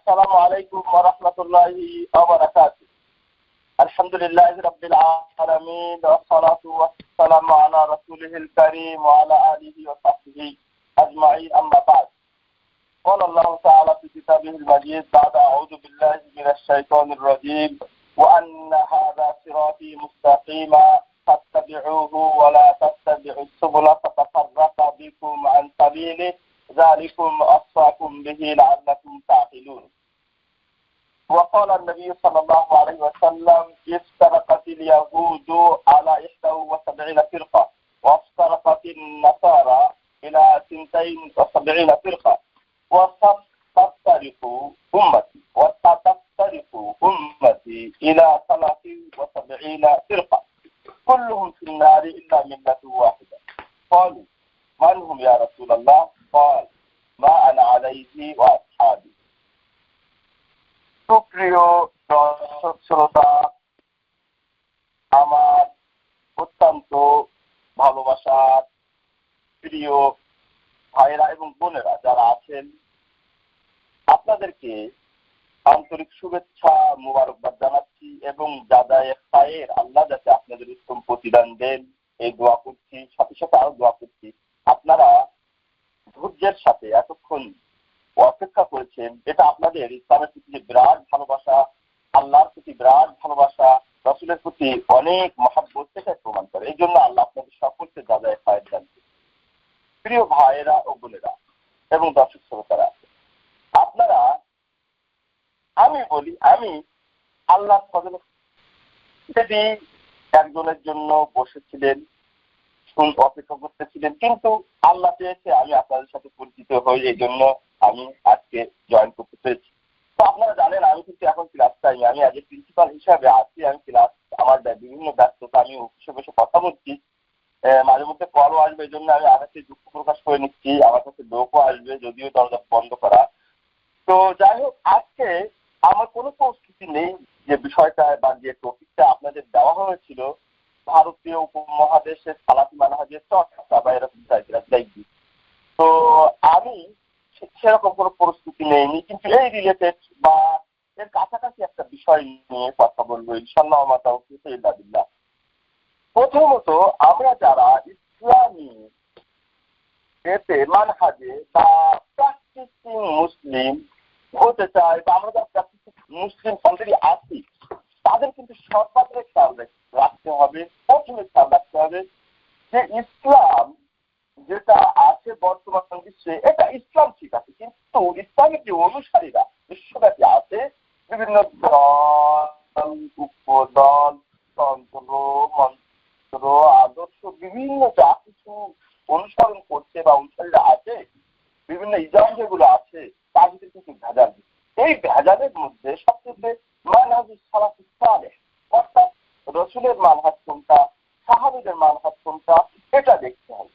السلام عليكم ورحمة الله وبركاته. الحمد لله رب العالمين والصلاة والسلام على رسوله الكريم وعلى آله وصحبه أجمعين. أما بعد، قال الله تعالى في كتابه المجيد بعد أعوذ بالله من الشيطان الرجيم وأن هذا صراطي مستقيما فاتبعوه ولا تتبعوا السبل فتفرق بكم عن سبيله ذلكم وصاكم به لعلكم تعقلون. وقال النبي صلى الله عليه وسلم افترقت اليهود على 71 فرقة وافترقت النصارى إلى 72 فرقة وستفترق أمتي إلى 73 فرقة كلهم في النار إلا ملة واحدة. قالوا من هم يا رسول الله؟ قال ما أنا عليه وأصحابي. সুপ্রিয় দর্শক শ্রোতা, আমার অত্যন্ত ভালোবাসার প্রিয় ভাইরা এবং বোনেরা যারা আছেন, আপনাদেরকে আন্তরিক শুভেচ্ছা মোবারকবাদ জানাচ্ছি এবং জাযায়ে খায়ের, আল্লাহ যাতে আপনাদের উত্তম প্রতিদান দেন এই দোয়া করছি। সাথে সাথে আরো দোয়া করছি, আপনারা ধৈর্যের সাথে এতক্ষণ অপেক্ষা করেছেন, এটা আপনাদের ইসলামের প্রতি বিরাট ভালোবাসা, আল্লাহর প্রতি বিরাট ভালোবাসা, রাসূলের প্রতি অনেক মহব্বত, সেটা প্রমাণ করে। এই জন্য আল্লাহ আপনাদের সকলকে জাযায়ে খায়ের দেন। প্রিয় ভাইয়েরা ও বোনেরা এবং দর্শক শ্রোতারা, আপনারা আমি আল্লাহ ফজলে যদি একজনের জন্য বসেছিলেন, অপেক্ষা করতেছিলেন, কিন্তু আল্লাহ চেয়েছে আমি আপনাদের সাথে পরিচিত হই, এই জন্য আমি আজকে জয়েন করতে পেরেছি। তো আপনারা জানেন আমি কিন্তু এখন ক্লাস টাইমে, আমি আজ প্রিন্সিপাল হিসাবে আছি। আমি ক্লাস আমার বিভিন্ন ব্যস্ততা, আমি অফিসে বসে কথা বলছি, মাঝে মধ্যে কলও আসবে, এই জন্য আমি আগে দুঃখ প্রকাশ করে নিচ্ছি। আমার কাছে লোকও আসবে, যদিও দরজা বন্ধ করা। তো যাই হোক, আজকে আমার কোনো প্রস্তুতি নেই যে বিষয়টা বা যে টপিকটা আপনাদের দেওয়া হয়েছিল ভারতীয় উপমহাদেশের সালাফি মানহাজের চর্চা বা এরকম টাইপের। তো আমি সেরকম কোনো প্রস্তুতি নেইনি, কিন্তু এই রিলেটেড বা এর কাছাকাছি একটা বিষয় নিয়ে কথা বলবো ইনশাআল্লাহ। মাতাউফিকুল্লাহ। প্রথমত, আমরা যারা ইসলামী এতে মানহাজে বা প্র্যাকটিসিং মুসলিম হতে চাই বা আমরা যারা প্র্যাকটিসিং মুসলিম অলরেডি আছি, তাদের কিন্তু সর্বাগ্রে খেয়াল রাখতে হবে, প্রথমে খেয়াল রাখতে হবে যে ইসলাম যেটা আছে বর্তমান বিশ্বে, এটা ইসলাম ঠিক আছে, কিন্তু ইসলামের যে অনুসারীরা বিশ্বব্যাপী আছে, বিভিন্ন দল, উপদল, তন্ত্র, মন্ত্র, আদর্শ, বিভিন্ন যা কিছু অনুসরণ করছে বা অনুসারীরা আছে, বিভিন্ন ইজাম যেগুলো আছে, তার ভিতরে কিন্তু ভেজাল। এই ভেজালের মধ্যে সবচেয়ে মানহাজুস সালাফুস সালেহ, অর্থাৎ রাসূলের মানহাজ কোনটা, সাহাবীদের মানহাজ কোনটা, এটা দেখতে হবে।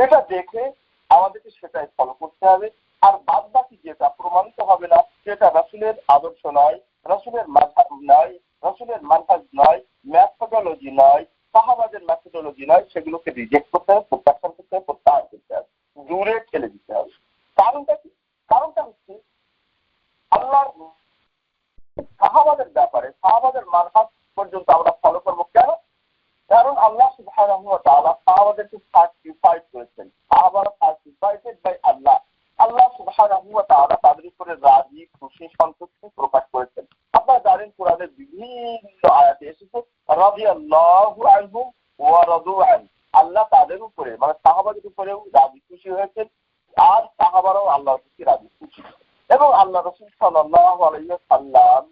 এটা দেখে আমাদেরকে সেটাই ফলো করতে হবে। আর বাদ বাকি যেটা প্রমাণিত হবে না, সেটা রাসূলের আদর্শ নয়, রাসূলের মাযহাব নয়, রাসূলের মানহাজ নয়, মেথোডোলজি নয়, সাহাবাদের মেথোডোলজি নয়, সেগুলোকে রিজেক্ট করতে হবে, প্রত্যাখ্যান করতে হবে, প্রত্যাহার করতে হবে, দূরে ঠেলে দিতে হবে। কারণটা কি? কারণটা হচ্ছে আল্লাহর সাহাবাদের ব্যাপারে, সাহাবাদের মানহাজ পর্যন্ত আমরা ফলো করবো কেন? কারণ আল্লাহ সুবহানাহু ওয়া তাআলা সাহাবাদেরকে সার্টিফাইড করেছেন। সাহাবারা সার্টিফাইডেড বাই আল্লাহ। আল্লাহ সুবহানাহু ওয়া তাআলা তাদের উপরে রাজি, খুশি, সন্তুষ্টি প্রকাশ করেছেন। আপনারা জানেন কোরআনের বিভিন্ন আয়াতে এসেছে রাদিয়াল্লাহু আনহুম ওয়া রাদু আন, আল্লাহ তাদের উপরে মানে সাহাবাদের উপরেও রাজি খুশি হয়েছেন, আর সাহাবারাও আল্লাহর প্রতি রাজি খুশি। এবং আল্লাহ রাসূল সাল্লাল্লাহু আলাইহি ওয়াসাল্লাম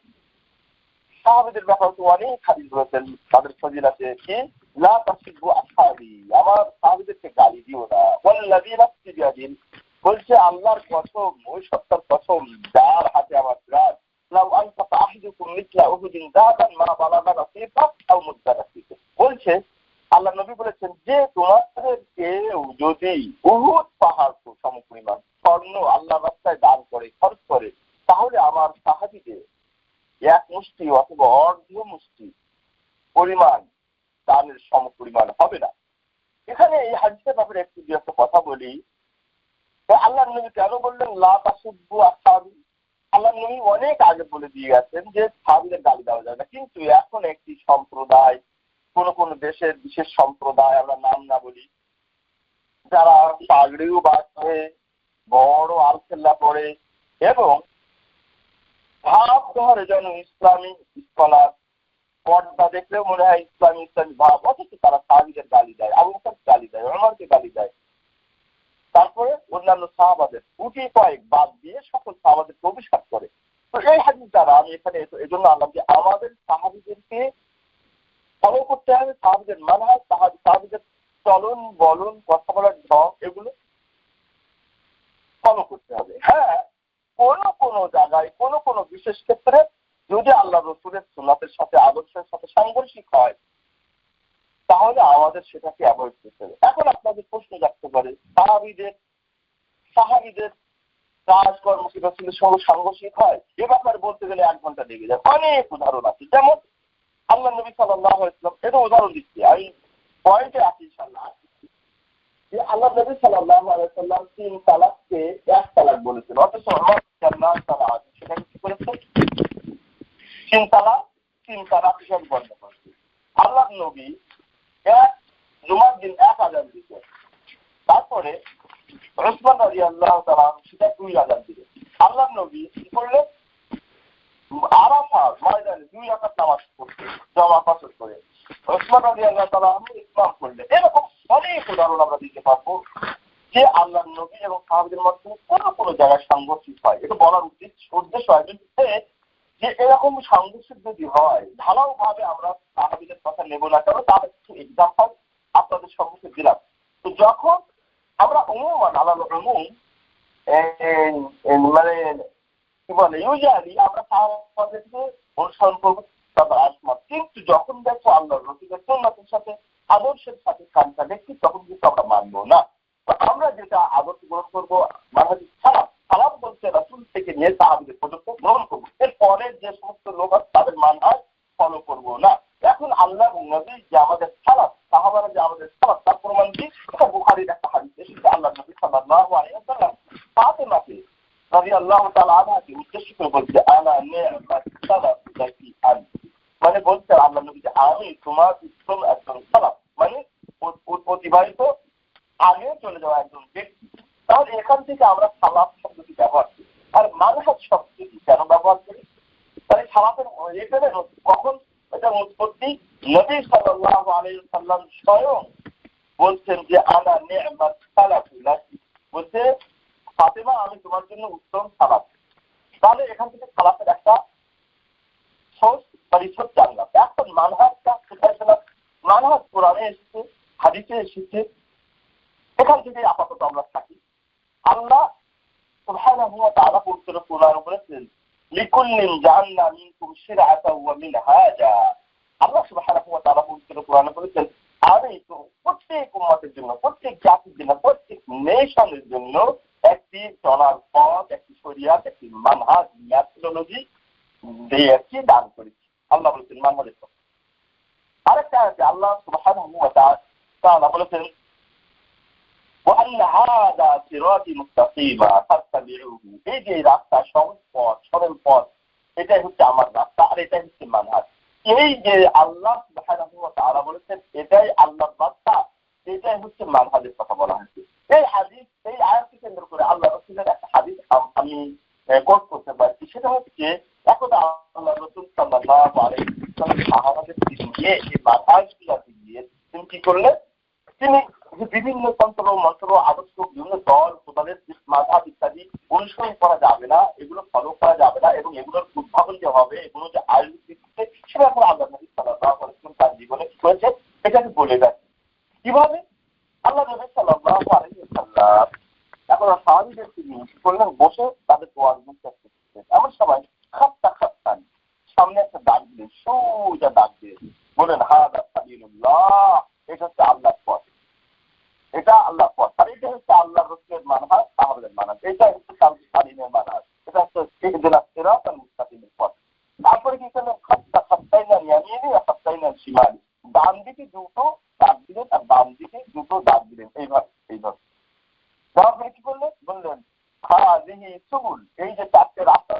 সাহাবীদের ব্যাপারে তো অনেক হাদিস বলেছেন, তাদের ফজিলতে কি লা তাসিবু আসহাবি, আমার সাহাবীদেরকে গালি দিও না। ওয়াল্লাযী নাফসি বিয়াদিহি, বলছে আল্লাহর কসম, ওই সত্তার কসম যার হাতে আমার প্রাণ, লাউ আনফাকা আহাদুকুম মিসলা উহুদিন যাহাবান মা বালাগা নাসিফা আও মুদ্দা নাসিফা। বলছে আল্লাহ নবী বলেছেন যে তোমাদেরকে যদি উহুদ পাহাড় সমপরিমাণ স্বর্ণ আল্লাহর রাস্তায় দান করে, খরচ করে, তাহলে আমার সাহাবীদের এক মুষ্টি অথবা অর্ধ মুষ্টি পরিমাণ দানের সমপরিমাণ হবে না। এখানে এই হাদিসের ব্যাপারে একটু কথা বলি। আল্লাহর নবী কেন বললেন লা তাসুব্বু আসহাবি, আল্লাহ নবী অনেক আগে বলে দিয়ে গেছেন যে সাহাবীদের গালি দেওয়া যায় না, কিন্তু এখন একটি সম্প্রদায়, কোন কোন দেশের বিশেষ সম্প্রদায়, আমরা নাম না বলি, যারা পাগড়িও বাঁধে, বড় আলখেল্লা পড়ে এবং ভাব ধরে যেন ইসলামী স্কলার, পর্দা দেখলেও মনে হয় ইসলামী ভাব, অথচ তারা সাহাবীদের গালি দেয়, আবু বকর গালি দেয়, ওমরকে গালি দেয়, তারপরে অন্যান্য সাহাবাদের গুটি কয়েক বাদ দিয়ে সকল সাহাবাদেরকে অভিশাপ করে। তো এই হাদিস দ্বারা আমি এখানে এজন্য আনলাম যে আমাদের সাহাবীদেরকে ফলো করতে হবে, সাহাবীদের মানহাজ, সাহাবীদের চলন বলন, কথা বলার ঢং, এগুলো ফলো করতে হবে। হ্যাঁ, কোন জায়গায় কোন বিশেষ ক্ষেত্রে যদি আল্লাহ রসুলের সুন্নাতের সাথে, আদর্শের সাথে সাংঘর্ষিক হয়, তাহলে আমাদের সেটাকে অ্যাভয়েড করতে হবে। এখন আপনাদের প্রশ্ন জাগতে পারে, সাহাবীদের কাজকর্ম কি রাসূলের সঙ্গে সাংঘর্ষিক হয়? এ ব্যাপারে বলতে গেলে 1 ঘন্টা লেগে যায়। অনেক উদাহরণ আছে, যেমন আল্লাহ নবী সাল্লাল্লাহু আলাইহি ওয়াসাল্লাম, এটা উদাহরণ দিচ্ছি, আমি পয়েন্টে আসি ইনশাআল্লাহ, যে আল্লাহ নবী সাল্লাল্লাহু আলাইহি ওয়াসাল্লাম 3 তালাককে 1 তালাক বলেছেন, অথচ ওমর রাদিয়াল্লাহু তাআলা সেটাকে কি করেছেন? 3 তালাক হিসেবে বর্ণনা করেছেন। আল্লাহ নবী জুমার দিন 1 আযান দিতেন, তারপরে ওসমান রাদিয়াল্লাহু তাআলা সেটা 2 আযান দিলেন। আল্লাহ নবী কি করলেন? আরাফার ময়দানে 2 রাকাত নামাজ পড়তেন জামা কাপড় করে। ওসমান রাদিয়াল্লাহু তাআলা ইসলাম করলেন। এরকম অনেক উদাহরণ আমরা দিতে পারবো যে আল্লাহ নবী এবং সাহাবীদের মধ্যে কোন জায়গায় সাংঘর্ষিক হয়। এটা বলার উদ্দেশ্য হয় যে এরকম সাংঘর্ষিক যদি হয়, ঢালাও ভাবে আমরা সাহাবীদের কথা নেব না, কেন তার কিছু এক্সাম্পল আপনাদের সম্মুখে দিলাম। তো যখন আমরা মানে কি বলে ইউজুয়ালি আমরা সাহাবাদেরকে অনুসরণ করবো, তাদের আসমত, কিন্তু যখন দেখো আল্লাহ রসুলের সুন্নাতের সাথে, আদর্শের সাথে কানটা দেখছি, তখন কিন্তু আমরা মানবো না। তো আমরা যেটা আদর্শ গ্রহণ করবো, মানে সালাম বলতে রাসূল থেকে নিয়ে সাহাবীদের পর্যন্ত গ্রহণ করবো। এর পরের যে সমস্ত লোক আছে তাদের মানহাজ ফলো করবো না। এখন আল্লাহ নবী যে আমাদের সাহাবারা যে আমাদের তার প্রমাণ কি? এটা বুখারীর একটা হাদিস এসেছে। আল্লাহ নবী সাল্লাল্লাহু আলাইহি ওয়াসাল্লাম ফাতেমাকে রাদিয়াল্লাহু তাআলা আনহাকে উদ্দেশ্য করে বলছে, আনা নি'মাত সালাফু লাকি আনতি, মানে বলছে আল্লাহ নবী যে আমি তোমার উত্তম একজন সালাফ, মানে অতিবাহিত আগে চলে যাওয়া একজন ব্যক্তি। তাহলে এখান থেকে আমরা সালাফ শব্দটি ব্যবহার করি। আর মানহাজ শব্দটি কেন ব্যবহার করি? তাহলে সালাফের এখানে কখন এটা উৎপত্তি? নবী সাল্লাল্লাহু আলাইহি ওয়াসাল্লাম স্বয়ং বলছেন যে আনা নি'মাত সালাফু লাকি, বলছে ফাতেমা আমি তোমার জন্য উত্তম সালাফ। তাহলে এখান থেকে সালাফের একটা সোর্স পরিচয় জানলাম। এখন মানহাজটা কোথায় পেলাম? মানহাজ কোরআনে এসেছে, হাদিসে এসেছে, এখান থেকে আপাতত আমরা থাকি। আল্লাহ সুবহানাহু ওয়া তাআলা পবিত্র কোরআনে বলেছেন, লিকুল্লিন জাআলনা মিনকুম শিরআতাও ওয়া মিনহাজা। আল্লাহ সুবহানাহু ওয়া তাআলা পবিত্র কোরআনে বলেছেন, আমি তো প্রত্যেক উম্মতের জন্য, প্রত্যেক জাতির জন্য, প্রত্যেক নেশনের জন্য একটি চলার পথ, একটি শরিয়াত, একটি মানহাজ, মেথোডোলজি দিয়েছি, দান করেছি। আল্লাহ বলেছেন মানহাজের পথ। আরেকটা আছে আল্লাহ সুবহানাহু ওয়া তাআলা বলেছেন, وأن هذا صراطي مستقيما فاتبعوه, এই যে রাস্তা, সহজ পথ, সরল পথ, এটাই হচ্ছে আমার রাস্তা, আর এটাই হচ্ছে মানহাজ। এই যে আল্লাহ সুবহানাহু ওয়া তাআলা বলেছেন এটাই আল্লাহর রাস্তা, এটাই হচ্ছে মানহাজের কথা বলা হয়েছে। এই হাদিস, এই আয়াতকে কেন্দ্র করে আল্লাহ রাসূলের একটা হাদিস আমি কোট করতে পারছি। সেটা হচ্ছে, একদা আল্লাহ রাসূল সাল্লাল্লাহু আলাইহি ওয়াসাল্লাম সাহাবাদের নিয়ে এই মানহাজগুলো দিয়ে তিনি কি করলেন? তিনি বিভিন্ন তন্ত্র মন্ত্র, আদর্শ, বিভিন্ন দল, প্রধানের মাযহাব ইত্যাদি অনুসরণ করা যাবে না, এগুলো ফলো করা যাবে না, এবং এগুলোর উদ্ভাবন যে হবে, এগুলো যে আয়ুর্বেদিক সেটা এখন আল্লাহ নবী সাল্লাল্লাহু আলাইহি ওয়াসাল্লাম তার জীবনে কি করেছে এটাকে বলে দেন। কিভাবে? আল্লাহ নবী সাল্লাল্লাহু আলাইহি ওয়াসাল্লাম এখন সাহাবীদের তিনি করলেন বসে তাদের ওয়াজ করতেন। এমন সময় খাত্তান সামনে একটা দাগ দিলেন, সোজা দাগ দিয়ে বলেন, হাদা সাবিলুল্লাহ, এটা হচ্ছে আল্লাহর পথ, এটা আল্লাহর পথ, আর এটা হচ্ছে আল্লাহ রাসূলের মানহাজ, সাহাবাদের মানহাজ, এটা হচ্ছে সালিমের মানহাজ, এটা হচ্ছে সিরাতাল মুস্তাকিমের পথ। তারপরে কি করলেন? খাত্তাইনা ইয়ামিনি ওয়া খাত্তাইনা শিমালি, ডান দিকে দুটো দাগ দিলেন আর বাম দিকে দুটো দাগ দিলেন, এইভাবে। তারপরে কি করলেন? বললেন হাযিহি সুবুল, এই যে 4টে রাস্তা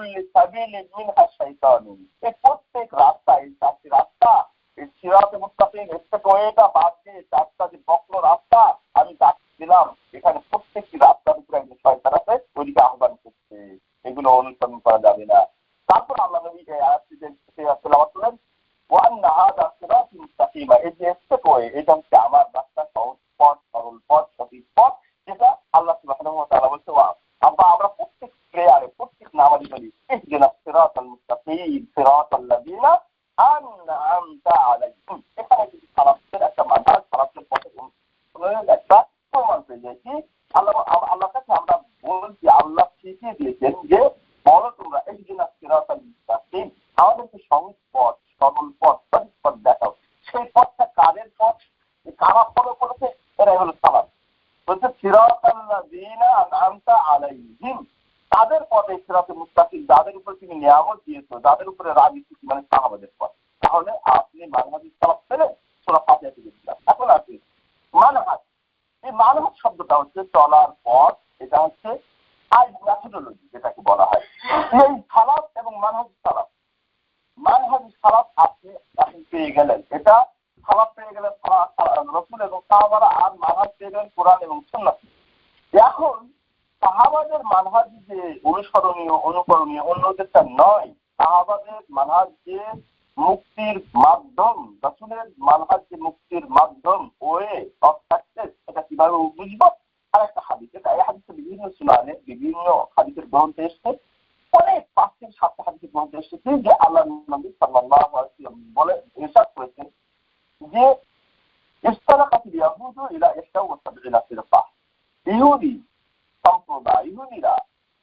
কুল্লি সাবিলিন মিনহা শাইতানুন, এই প্রত্যেক রাস্তা, এই চারটি রাস্তা, এই সিরাতে মুস্তাকিম ওয়েটা বাদ দিয়ে চারটা যে বক্র রাস্তা আমি দিলাম, এখানে প্রত্যেকটি রাস্তার উপরে একজন শয়তান আছে, ওইদিকে আহ্বান করছে, এগুলো অনুসরণ করা যাবে না। তারপর আল্লাহ নবী এই আয়াতটি তেলাওয়াত করলেন, ওয়ান্না হাযা সিরাতুন মুস্তাকিমা, এই যে ওয়ে, এটা হচ্ছে আমার রাস্তা, সহজ পথ, সরল পথ, সঠিক পথ, যেটা আল্লাহ সুবহানাহু ওয়া তাআলা বলছে। আমরা প্রত্যেক প্রেয়ারে, প্রত্যেক নামাজে বলি ইহদিনাস সিরাতাল মুস্তাকিম সিরাতাল্লাযীনা আন'আমতা আলাইহিম। এখানে যদি সালাতের একটা মানহাজ, সালাতের পথে একটা প্রমাণ পেয়ে যাচ্ছি। আল্লাহ কাছে আমরা বলছি, আল্লাহ শিখিয়ে দিয়েছেন যে বলো তোমরা ইহদিনাস সিরাতাল মুস্তাকিম, আমাদেরকে সহজ পথ, সরল পথ, সঠিক পথ দেখাও। সেই পথটা কাদের পথ, কারা ফলো করেছে, এরাই হলো সালাত। বলছে সিরাতাল্লাযীনা আন'আমতা আলাইহিম, তাদের পথে সিরাতে মুস্তাকিম, যাদের উপর তুমি নিয়ামত দিয়েছো, যাদের উপরে রাজি খুশি, মানে সাহাবাদের পথ। তাহলে আপনি মানহাজুস সালাত পেলেন, সূরা ফাতিহা থেকে দিলাম। এখন আপনি মানহাজ, এই মানহাজ শব্দটা হচ্ছে চলার পথ, এটা হচ্ছে মেথোডোলজি যেটাকে বলা হয়। এই সালাত এবং মানহাজুস সালাত, মানহাজুস সালাত আপনি এখন পেয়ে গেলেন, এটা সালাত পেয়ে গেলেন রাসূল এবং সাহাবারা, আর মানহাজ পেয়ে গেলেন কোরআন এবং সুন্নাহ। এখন সাহাবাদের মানহাজ যে অনুসরণীয়, অনুকরণীয়, অন্যদেরটা নয়। সাহাবাদের মানহাজ যে মুক্তির মাধ্যম, রাসূলের মানহাজ যে মুক্তির মাধ্যম, ওয়ে অফ সাকসেস, এটা কিভাবে বুঝবো? আর একটা হাদিস, এটা এই হাদিসে বিভিন্ন সুনানে, বিভিন্ন হাদিসের গ্রন্থে এসেছে, অনেক 5 থেকে 7টা হাদিসের গ্রন্থে এসেছে যে আল্লাহ নবী সাল্লাল্লাহু আলাইহি ওয়াসাল্লাম বলে ইরশাদ করেছেন যে ইফতারাকাতিল ইয়াহুদু ইলা 71 ফিরকা, ইহুদি সম্প্রদায়,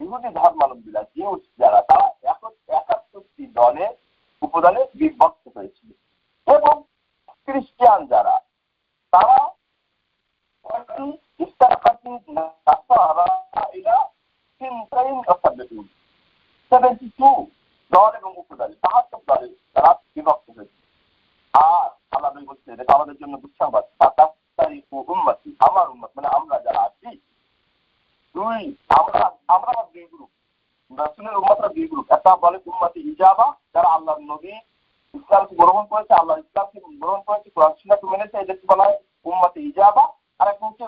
ইহুদি ধর্মাবলম্বীরা, জিউস যারা, তারা 71টি দলে, উপদলে বিভক্ত হয়েছিল। এবং খ্রিস্টান যারা, তারা 72 দল এবং উপদলে, 72 দলে তারা বিভক্ত হয়েছে। আর আল্লাহ বলছে এটা আমাদের জন্য দুঃসংবাদ, উম্মতি, আমার উম্মত মানে আমরা যারা আছি, আমরা 2 গ্রুপ, রাসূলের উম্মতরা 2 গ্রুপ। একটা বলে উম্মতে ইজাবা, যারা আল্লাহর নবী ইসলামকে গ্রহণ করেছে, আল্লাহ ইসলামকে গ্রহণ করেছে, কোরআন সুন্নাহকে মেনেছে, এদেরকে বলা হয় উম্মতে ইজাবা। আর একটা হচ্ছে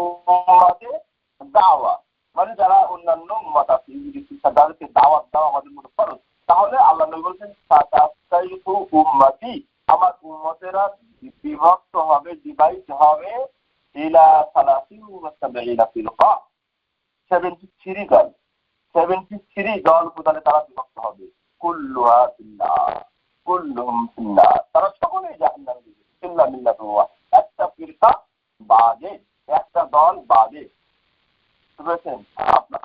উম্মতে দাওয়া, মানে যারা অন্যান্য উম্মত আছে, ইহুদি খ্রিস্টান, যাদেরকে দাওয়াত দেওয়া আমাদের মধ্যে ফরজ। তাহলে আল্লাহ নবী বলছেন উম্মতি, আমার উম্মতেরা বিভক্ত হবে, ডিভাইড হবে ইলা 73 ফিরকা, 73 দল, 73 দল উপদলে তারা বিভক্ত হবে। কুল্লুহা ফিন্নার, কুল্লুহুম ফিন্নার, তারা সকলেই জাহান্নামে যাবে, ইল্লা মিল্লাতু ওয়াহিদ, একটা ফিরকা বাদে, একটা দল বাদে। বুঝেছেন?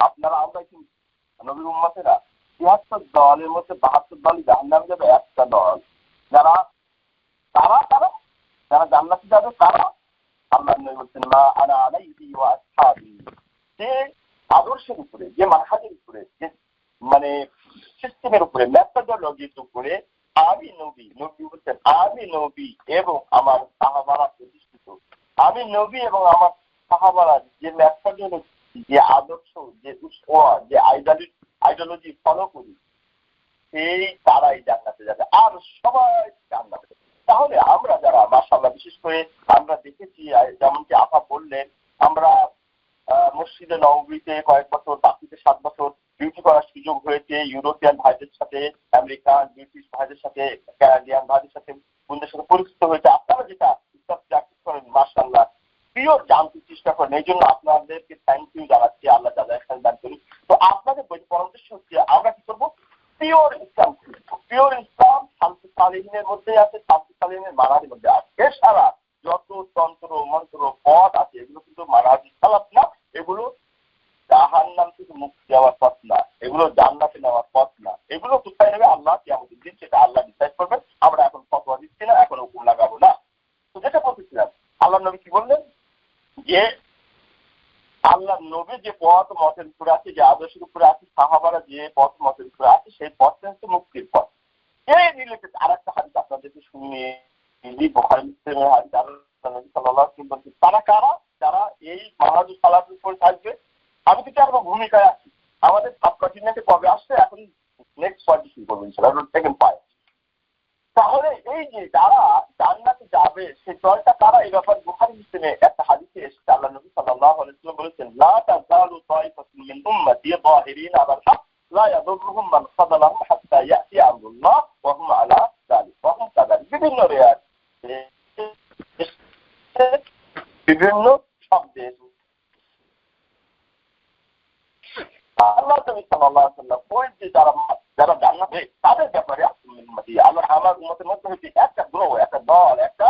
আপনারা, আমরা কি নবীর উম্মতেরা ৭৩ দলের মধ্যে ৭২ দল জাহান্নামে যাবে, একটা দল যারা যারা জান্নাতে যাবে, তারা আল্লাহ নবী বলছেন মা আনা আলাইহি ওয়া আসহাবি, যে আদর্শের উপরে, যে মানহাজের উপরে, যে মানে সিস্টেমের উপরে, মেথোডোলজির উপরে আমি নবী বলছেন, আমি নবী এবং আমার সাহাবারা প্রতিষ্ঠিত, আমি নবী এবং আমার সাহাবারা যে মেথোডোলজি, যে আদর্শ, যে যে আইডিওলজি ফলো করি, সেই তারাই জান্নাতে যাবে, আর সবাই জান্নাতে যাবে। তাহলে আমরা যারা মাশাআল্লাহ, বিশেষ করে আমরা দেখেছি, যেমনকি আপা বললেন, আমরা মসজিদে নববীতে কয়েক বছর, বাকিতে 7 বছর ডিউটি করার সুযোগ হয়েছে, ইউরোপিয়ান ভাইদের সাথে, আমেরিকান, ব্রিটিশ ভাইদের সাথে, কানাডিয়ান ভাইদের সাথে, বন্ধুদের সাথে পরিচিত হয়েছে। আপনারা যেটা ইসলাম প্র্যাকটিস করেন, মাশাআল্লাহ পিওর জানতে চেষ্টা করেন, এই জন্য আপনাদেরকে থ্যাংক ইউ জানাচ্ছি, আল্লাহ যাদের দান করি। তো আপনাদের পরামর্শ হচ্ছে আমরা কি করবো? পিওর ইসলাম, পিওর ইসলাম শান্তি সালিহিনের মধ্যে আছে, শান্তি সালিহিনের মানহাজের মধ্যে আছে। এছাড়া যত তন্ত্র মন্ত্র পথ আছে, এগুলো কিন্তু মানহাজুস সালাত না, এগুলো জাহান্নাম থেকে মুক্তি দেওয়ার পথ না, এগুলো জান্নাতে নেওয়ার পথ না। এগুলো কোথায় নেবে আল্লাহ কিয়ামতের দিন, সেটা আল্লাহ ডিসাইড করবেন। আমরা এখন ফতোয়া দিচ্ছি না, এখন হুকুম লাগাবো না। তো যেটা বলতেছিলাম, আল্লাহ নবী কি বললেন যে আল্লাহ নবী যে পথ মতের উপরে আছে, যে আদর্শের উপরে আছে, সাহাবারা যে পথ মতের উপরে আছে, সেই পথটা হচ্ছে মুক্তির পথ। এই রিলেটেড আর একটা হাদিস আপনাদেরকে শুনিয়ে বুখারী মুসলিমের হাদিস, নবী সাল্লাল্লাহু আলাইহি ওয়াসাল্লাম বলেছেন, তারা কারা? যারা এই মানহাজুস সালাতের উপরে থাকবে। আমি কিন্তু এখন ভূমিকায় আছি, আমাদের সাবকন্টিনেন্টে কবে আসছে এখন নেক্সট পয়েন্ট কি করবো ইনশাআল্লাহ, সেকেন্ড পয়েন্ট। তাহলে এই যে যারা জান্নাতে যাবে সেই দলটা কারা, এই ব্যাপারে বুখারী মুসলিমে একটা হাদিসে এসেছে। আল্লাহ নবী সাল্লাল্লাহু আলাইহি ওয়াসাল্লাম বলেছেন, লা তাযালু তাইফাতুন মিন উম্মতি যাহিরিনা আলাল হক লা ইয়াদুররুহুম মান খাযালাহুম হাত্তা ইয়াতি আমরুল্লাহ ওয়া হুম আলা যালিকা ওয়া হুম কাযালিক। বিভিন্ন রিওয়ায়াত বিভিন্ন শব্দে আল্লাহ নবী সাল্লাল্লাহু আলাইহি ওয়াসাল্লাম বলছে যারা জান্নাতে তাদের ব্যাপারে আল্লাহ আমার উম্মতের মধ্যে হচ্ছে একটা গ্রহ, একটা দল, একটা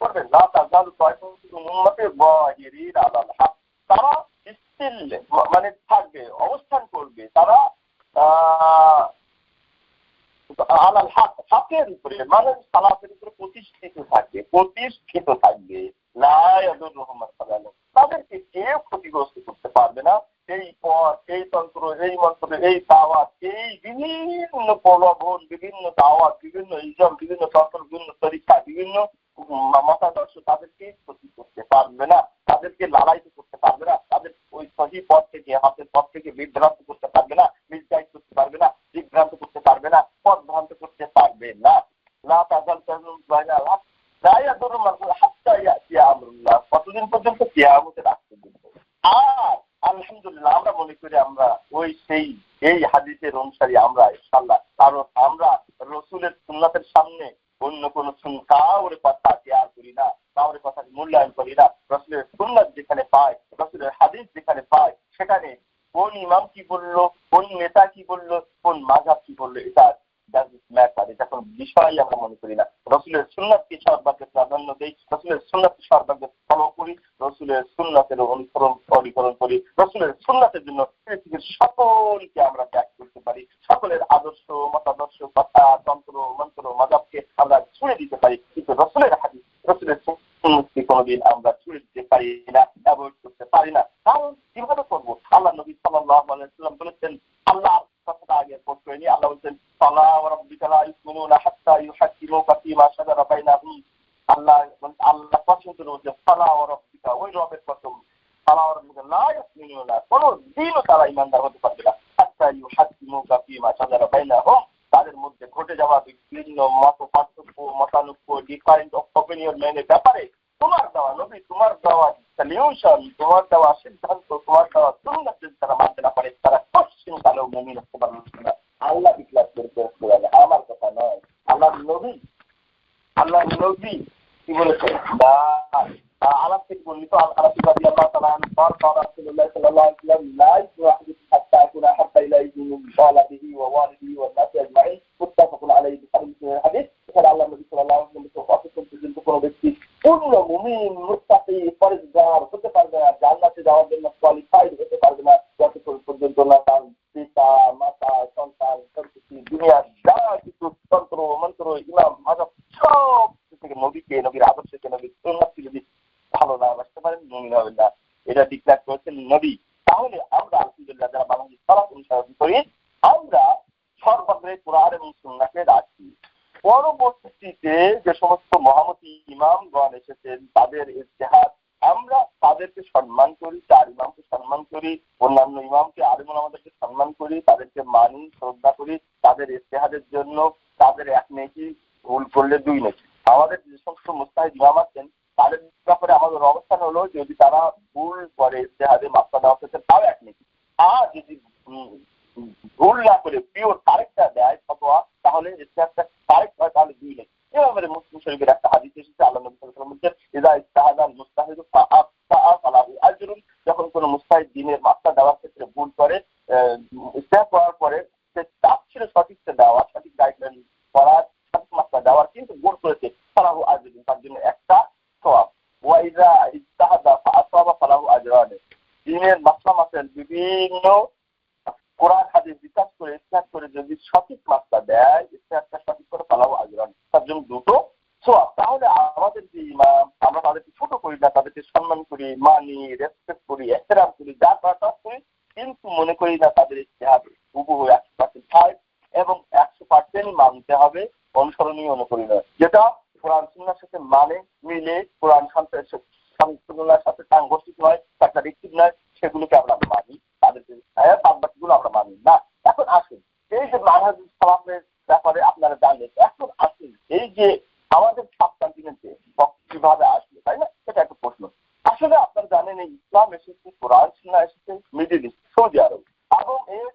করবে না তাজালু তাইফাতুন মিন উম্মতি যাহিরিনা আলাল হক। তারা স্থির মানে থাকবে, অবস্থান করবে, তারা আলাল হক, হকের উপরে, মানে সালাতের উপরে প্রতিষ্ঠিত থাকবে। লা ইয়াদুররুহুম মান খাযালাহুম, তাদেরকে কেউ ক্ষতিগ্রস্ত করতে পারবে না। এই পথ, এই তন্ত্র, এই মন্ত্র, এই দাওয়াত, এই বিভিন্ন প্রলোভন, বিভিন্ন দাওয়াত, বিভিন্ন ইজম, বিভিন্ন তন্ত্র, বিভিন্ন তরিকা, বিভিন্ন মতাদর্শ তাদেরকে ক্ষতি করতে পারবে না, তাদেরকে লালায়িত করতে পারবে না, তাদের ওই সহি পথ থেকে, হাতের পথ থেকে বিভ্রান্ত করতে পারবে না, মিসগাইড করতে পারবে না, বিভ্রান্ত করতে পারবে না, পথ ভ্রান্ত করতে পারবে না। লা তাজাল তাজুল বাইনাল হক লা ইয়াদুররু মান হাত্তা ইয়াতি আমরুল্লাহ, কতদিন পর্যন্ত? কিয়ামতের আগ পর্যন্ত। আর আলহামদুলিল্লাহ আমরা মনে করি আমরা এই হাদিসের অনুসারী আমরা ইনশাআল্লাহ, কারণ আমরা রসুলের সুন্নাতের সামনে অন্য কোন কাউরে কথা শেয়ার করি না, কাউরে কথা মূল্যায়ন করি না। রসুলের সুন্নাত যেখানে পাই, রসুলের হাদিস যেখানে পাই, সেখানে কোন ইমাম কি বললো, কোন নেতা কি বললো, কোন মাযহাব কি বললো, এটা এটা কোন বিষয় আমরা মনে করি না। রসুলের সুন্নাতকে সর্বাগ্রে প্রাধান্য দেই, রসুলের সুন্নাতকে সর্বাগ্রে ফলো করি, রসুলের সুন্নাতের অনুকরণ করি, রসুলের সুন্নাতের জন্য পৃথিবীর সকলকে আমরা ত্যাগ করতে পারি, সকলের আদর্শ, মতাদর্শ, কথা, তন্ত্র, মন্ত্র, মাযহাবকে আমরা ছুঁড়ে দিতে পারি, কিন্তু রসুলের হাদিস, রসুলের সুন্নাতকে কোনোদিন আমরা ছুঁড়ে দিতে পারি না, অ্যাভয়েড করতে পারি না। কারণ কিভাবে করবো? আল্লাহ নবী সাল্লাল্লাহু আলাইহি ওয়াসাল্লাম বলেছেন, আল্লাহ কথাটা আগে কোট করে নি, আল্লাহ বলছেন, ফালা ওয়া রাব্বিকা লা ইউমিনুনা হাত্তা ইউহাক্কিমুকা ফীমা শাজারা বাইনাহুম। আল্লাহ কসম করে বলছেন, ফালা ওয়া রাব্বিকা, ওই রবের কসম, ফালা ওয়া রাব্বিকা লা ইউমিনুনা, কোনদিনও তারা ঈমানদার হতে পারবে না, হাত্তা ইউহাক্কিমুকা ফীমা শাজারা বাইনাহুম, তাদের মধ্যে ঘটে যাওয়া বিভিন্ন মত পার্থক্য, মতানৈক্য, ডিফারেন্ট অফ অপিনিয়ন মেনের ব্যাপারে তোমার দেওয়া নবী, তোমার দেওয়া সলিউশন, তোমার দেওয়া সিদ্ধান্ত, তোমার দেওয়া সুন্নাত যদি তারা মানতে না পারে, তারা পশ্চিম কালেও মুমিন হতে পারবে না। আল্লাহ ডিক্লেয়ার করে, আমার কথা নয়, আল্লাহ নবী কি বলেছেন? আলাপ থেকে বর্ণিত, আলাপ রাদিয়াল্লাহু তাআলা আনহু রাসূলুল্লাহ সাল্লাল্লাহু আলাইহি ওয়াসাল্লাম লা ইউহাদিথু হাত্তা ইয়াকুনা হাত্তা ইলাইহি মিন ওয়ালিদিহি ওয়া ওয়ালিদিহি ওয়ান নাসি আজমাইন, মুত্তাফাকুন আলাইহি। বুখারী হাদিস। এখানে আল্লাহ নবী সাল্লাল্লাহু আলাইহি ওয়াসাল্লাম অতক্ষণ পর্যন্ত কোনো ব্যক্তি পূর্ণ মুমিন, মুত্তাকি, পরেজগার হতে পারবে না, জান্নাতে যাওয়ার জন্য কোয়ালিফাইড হতে পারবে না, যতক্ষণ পর্যন্ত না তার পিতা, মাতা, সন্তান, সন্ততি, দুনিয়ার যা কিছু তন্ত্র, মন্ত্র, ইমাম, মাযহাব সব থেকে নবীকে, নবীর আদর্শকে, নবীর সুন্নাতকে যদি ভালো না বাসতে পারেন, মুমিন হবেন না। এটা ডিক্লেয়ার করেছেন নবী। তাহলে আমরা আলহামদুলিল্লাহ যারা বাংলাদেশ সালাত অনুসরণ করি, আমরা সর্বাগ্রে কোরআন এবং সুন্নাহকে রাখি। পরবর্তীতে যে সমস্ত মহামতি ইমামগণ এসেছেন তাদের ইজতিহাদ, আমরা তাদেরকে সম্মান করি, চার ইমামকে সম্মান করি, অন্যান্য ইমামকে, আলেম ওলামাদেরকে সম্মান করি, তাদেরকে মানি, শ্রদ্ধা করি, তাদের ইজতিহাদের জন্য তাদের এক নেকি, ভুল করলে দুই নেকি। আমাদের যে সমস্ত মুস্তাহিদ ইমাম আছেন তাদের ব্যাপারে আমাদের অবস্থান হলো, যদি তারা ভুল করে ইজতিহাদে মাত্রা দেওয়া হচ্ছে তাও এক নেকি, আর যদি ভুল না করে পিওর কারেক্টটা দেয় ফতোয়া, তাহলে ইজতিহাদটা কারেক্ট হয়, তাহলে দুই নেকি। এভাবে মুসলিম শরীফের একটা হাদিস এসেছে, আল্লাহ নবী সাল্লাল্লাহু আলাইহি ওয়াসাল্লাম বলেছেন, ইযা ইজতাহাদাল মুজতাহিদু ফালাহু আজরুন, যখন কোনো মুজতাহিদ দ্বীনের মাত্রা দেওয়ার ক্ষেত্রে ভুল করে, ইজতিহাদ করার পরে সে চাচ্ছিল সঠিকটা দেওয়া, সঠিক গাইডলাইন করার, সঠিক মাত্রা দেওয়ার, কিন্তু ভুল করেছে, ফালাহু আজরুন, তার জন্য একটা সওয়াব। ওয়া ইযা ইজতাহাদা ফাআসাবা ফালাহু আজরান, দ্বীনের মাসলা মাসাইল বিভিন্ন কোরআন হাদিস বিচার করে ইজতিহাদ করে যদি সঠিক মাত্রা দেয়, ইজতিহাদটা সঠিক করে ফালাহু আজরান, তার জন্য দুটো সওয়াব। তাহলে আমাদের যে ইমাম, আমরা তাদেরকে ছোট করি না, তাদেরকে সম্মান করি, মানি, রেসপেক্ট করি, ইহতিরাম করি, যা করা করি, কিন্তু মনে করি না তাদের ইজতিহাদ হুবহু 100% হয় এবং 100% মানতে হবে, অনুসরণীয় অনুকরণীয়, যেটা কোরআন সুন্নাহর সাথে মানে মিলে, কোরআন সুন্নাহর সাথে সাংঘর্ষিক নয়, কন্ট্রাডিক্টিভ নয়, সেগুলোকে আমরা মানি, তাদেরকে বাদ বাকিগুলো আমরা মানি না। এখন আসুন, হচ্ছে মিডিল ইস্ট, সৌদি আরব। এবং এর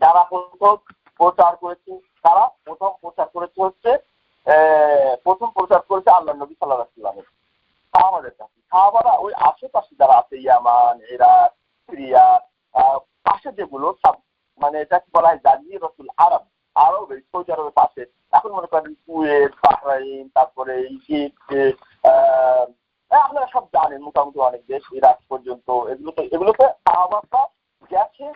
যারা প্রথম প্রচার করেছে, তারা প্রথম প্রচার করেছে আল্লাহ নবী সাল্লাল্লাহু আলাইহি ওয়াসাল্লামের সাহাবাদের কাছে। সাহাবারা ওই আশেপাশে যারা আছে, ইয়ামান, ইরাক, সিরিয়া, পাশে যেগুলো সব মানে এটাকে বলা হয় জাজিরাতুল আরব, আরব এই সৌদি আরবের পাশে। এখন মনে করেন কুয়েত, বাহরাইন, তারপরে ইজিপ্ট, আপনারা সব জানেন মোটামুটি অনেক দেশ, ইরাক পর্যন্ত, এগুলোতে সাহাবারা গেছে,